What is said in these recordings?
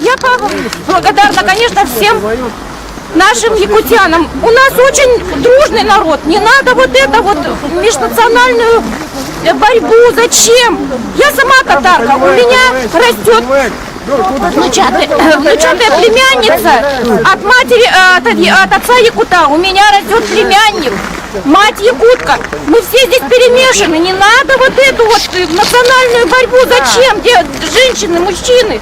Я благодарна, конечно, всем нашим якутянам. У нас очень дружный народ. Не надо вот это вот межнациональную борьбу. Зачем? Я сама татарка. У меня растет внучатая племянница от матери, от отца якута. У меня растет племянник, мать якутка. Мы все здесь перемешаны. Не надо вот эту вот национальную борьбу. Зачем? Где женщины, мужчины?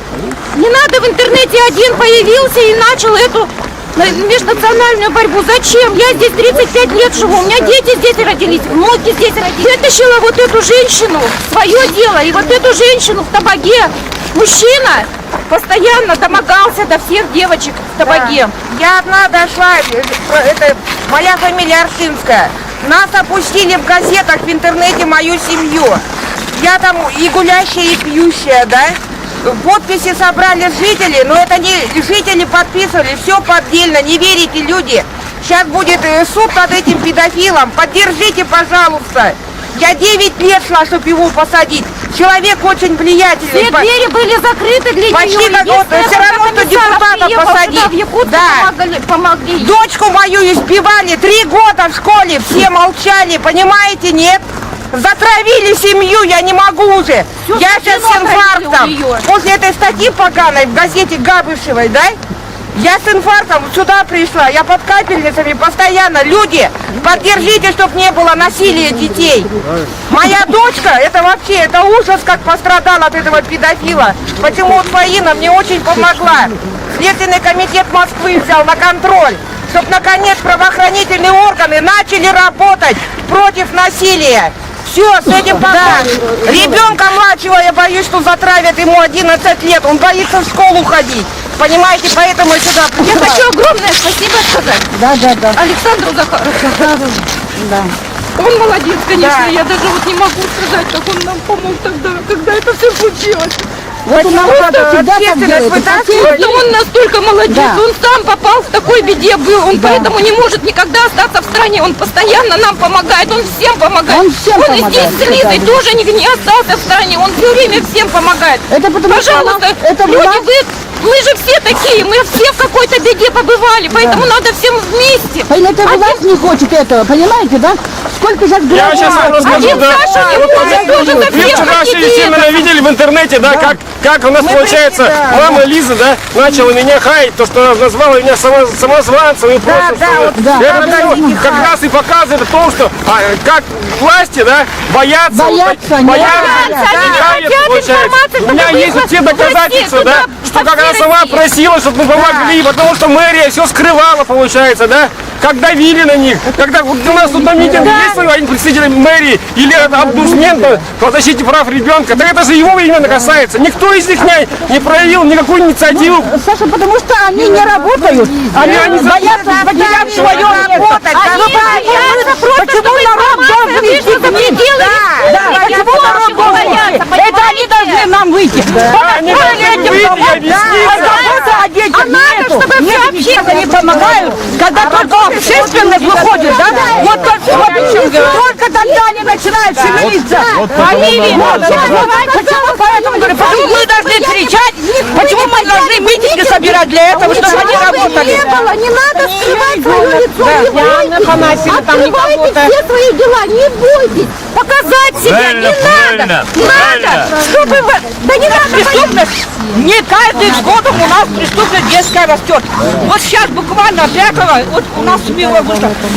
Не надо, в интернете один появился и начал эту межнациональную борьбу. Зачем? Я здесь 35 лет живу, у меня дети здесь родились, внуки здесь родились. Вытащила вот эту женщину, свое дело, и вот эту женщину в Табаге. Мужчина постоянно домогался до всех девочек в Табаге. Да. Я одна дошла, это моя фамилия Аршинская. Нас опустили в газетах, в интернете, мою семью. Я там и гулящая, и пьющая, да? Подписи собрали жители, но это не жители подписывали, все поддельно, не верите, люди. Сейчас будет суд над этим педофилом, поддержите, пожалуйста. Я 9 лет шла, чтобы его посадить. Человек очень влиятельный. Все двери были закрыты для почти нее. как вот, все равно, что депутата посадить. Да. Помогли. Дочку мою избивали 3 года в школе, все молчали, понимаете, нет? Затравили семью, я не могу уже. Я сейчас с инфарктом. После этой статьи поганой в газете Габышевой, да? Я с инфарктом сюда пришла, я под капельницами постоянно. Люди, поддержите, чтобы не было насилия детей. Моя дочка, это вообще, это ужас, как пострадала от этого педофила. Почему вот Фаина мне очень помогла. Следственный комитет Москвы взял на контроль, чтобы наконец правоохранительные органы начали работать против насилия. Все, с этим пока. Ребенка младшего, я боюсь, что затравят, ему 11 лет. Он боится в школу ходить. Понимаете, поэтому я сюда пришла. Я хочу огромное спасибо сказать. Да. Александру Захаровичу. Да. Он молодец, конечно. Да. Я даже вот не могу сказать, как он нам помог тогда, когда это все случилось. Вот у нас общественность вытаскивает. Он настолько молодец, Да. он сам попал в такой беде был, он поэтому не может никогда остаться в стране, он постоянно нам помогает, он всем помогает. Он всем и помогает, здесь с Лизой тоже не остался в стране, он все время всем помогает. Это потому Пожалуйста, что это люди, мы же все такие, мы все в какой-то беде побывали, поэтому надо всем вместе. Это власть не хочет этого, понимаете, да? Сколько сейчас Я сейчас вам расскажу, да. Вы вчера все видели в интернете, да, как у нас получается, мама Лиза, да, начала меня хаять, то, что назвала меня самозванцем и прочим. Это все как раз и показывает о том, что как власти, да, боятся, Они не хотят информации, у меня есть все доказательства, да, что как она сама просила, чтобы мы помогли, потому что мэрия все скрывала, получается, да. Как давили на них, когда вот у нас тут на митинге есть они представители мэрии или омбудсмена по защите прав ребенка, так это же его именно касается. Никто из них не проявил никакую инициативу. Саша, потому что они не работают, они боятся потерять свое место. Почему народ должен идти к ним? Почему народ должен идти? Это они должны нам выйти. Они должны выйти и объясниться. Они помогают, когда только общественность выходит, да? Вот только тогда они начинают шевелиться. Почему поэтому говорю, почему мы должны кричать, почему мы должны митинги собирать для этого, чтобы они работали? Не надо скрывать свое лицо, открывайте все свои дела, не бойтесь, показать себя не надо. Чтобы да не надо Преступность, не каждый годом у нас преступность детская растет. Вот сейчас буквально 5-го, вот у нас в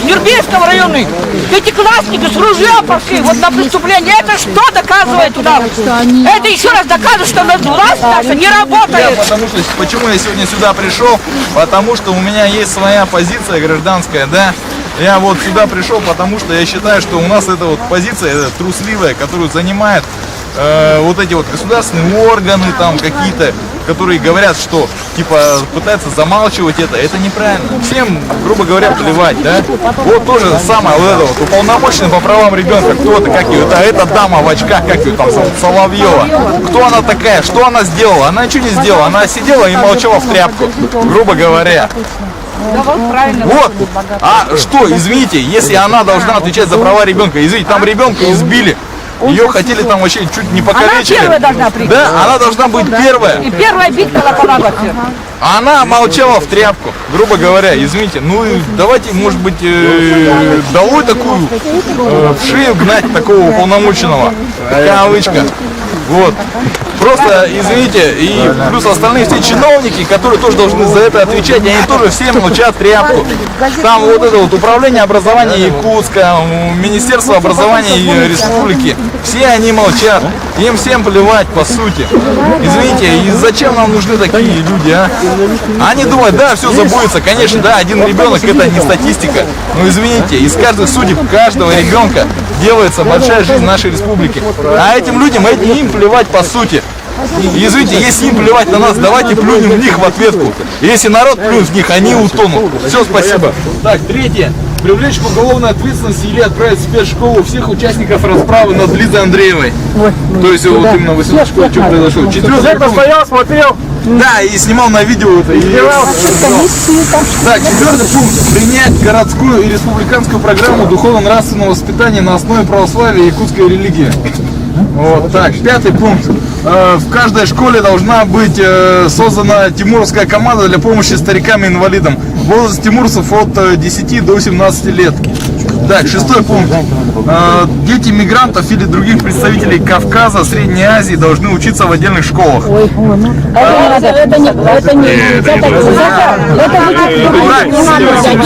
Нюрнбергском районе пятиклассники с ружьем пошли вот на преступление. Это что доказывает у нас? Это еще раз доказывает, что власть наша не работает. Потому что, почему я сегодня сюда пришел? Потому что у меня есть своя позиция гражданская, да. Я вот сюда пришел, потому что я считаю, что у нас эта вот позиция трусливая, которую занимает вот эти вот государственные органы там какие-то, которые говорят, что типа пытаются замалчивать это неправильно. Всем, грубо говоря, плевать, да? Вот тоже самое, вот это вот уполномоченный по правам ребенка, кто это, как ее, это дама в очках, как ее там, Соловьева. Кто она такая, что она сделала? Она ничего не сделала, она сидела и молчала в тряпку, грубо говоря. Вот, а что, извините, если она должна отвечать за права ребенка, извините, там ребенка избили. Ее хотели там вообще чуть не покалечили. первая должна прийти. Да, она должна быть первая. И первая бить колокола во всем. А она молчала в тряпку, грубо говоря, извините. Ну и давайте, может быть, долой такую в шею гнать такого уполномоченного. Кавычка. Вот. Просто, извините, и плюс остальные все чиновники, которые тоже должны за это отвечать, они тоже все молчат тряпку. Там вот это вот управление образования Якутска, Министерство образования республики, все они молчат. Им всем плевать, по сути. Извините, и зачем нам нужны такие люди, а? Они думают, да, все забудется. Конечно, да, один ребенок это не статистика. Но извините, из каждых судеб каждого ребенка делается большая жизнь нашей республики. А этим людям, им плевать по сути. И, извините, если им плевать на нас, давайте плюнем в них в ответку. Если народ плюнет в них, они утонут. Все, спасибо. Так, третье. Привлечь к уголовной ответственности или отправить в спецшколу всех участников расправы над Лизой Андреевой. То есть вот именно в 18 школе что произошло. Четвертый пункт. Стоял, смотрел. Да, и снимал на видео это. Так, четвертый пункт. Принять городскую и республиканскую программу духовно-нравственного воспитания на основе православия и якутской религии. Вот так, пятый пункт. В каждой школе должна быть создана тимуровская команда для помощи старикам и инвалидам. Возраст тимурцев от 10 до 17 лет. Так, шестой пункт. Дети мигрантов или других представителей Кавказа, Средней Азии должны учиться в отдельных школах.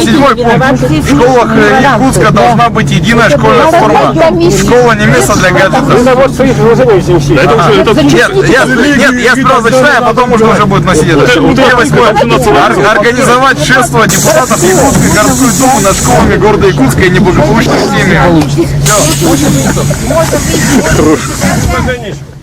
Седьмой пункт. В школах Якутска должна быть единая школьная форма. Школа не место для гаджетов. Нет, я сперва зачитаю, а потом можно уже будет носить это. Организовать шествие депутатов Якутской городской думы над школами города Якутска и неблагополучными семьями. Все, 8 пунктов. Хорошо.